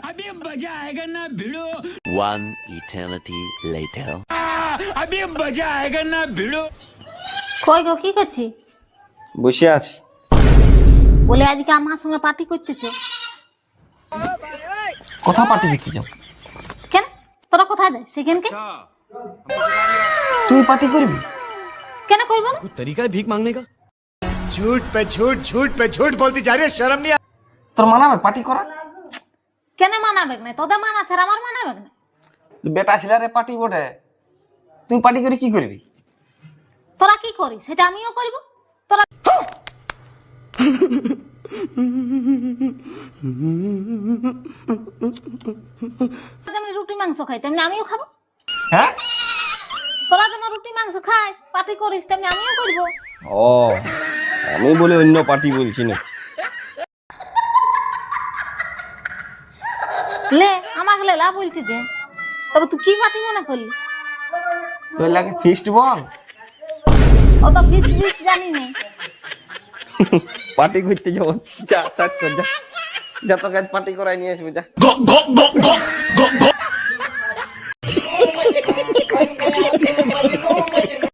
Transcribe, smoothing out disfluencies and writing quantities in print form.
अभी मजा आएगा ना भिड़ो। One eternity later. अभी मजा आएगा ना भिड़ो। কই গো কি করছি? বসে আছি। বলে আজকে আমার সঙ্গে পার্টি করতেছো কোথা পার্টি দেখতে যাও? কেন? তোরা কোথায় যায় সেখানকে? তুই পার্টি করবি? কেন করবো না? तरीका है भीख मांगने का। झूठ पे झूठ, झूठ पे झूठ बोलती जा रही है, शर्म नहीं। তোর মানাবে পার্টি করা? কেন মানাবে না? তোদের মানা ছাড়া আমার মানাবে না? বেটা ছেলেরে পার্টি বটে, তুই পার্টি করে কি করবি? তোরা কি করিস সেটা আমিও করব। তোরা যেমন রুটি মাংস খাই তেমনি আমিও খাবো। হ্যাঁ, তোরা যেমন রুটি মাংস খাইস পার্টি করিস তেমনি আমিও করব। ও আমি বলে অন্য পার্টি বলছি না। লে আমাকে লেলা বলতে যে তবে তুই কি পার্টি মনে করলি? তোর লাগে ফিস্ট বল। ও তো ফিস ফিস জানি না। পার্টি করতে যাব, যা স্টার্ট কর, যা যা তোর কাছে পার্টি করাই নিয়ে আসবে, যা।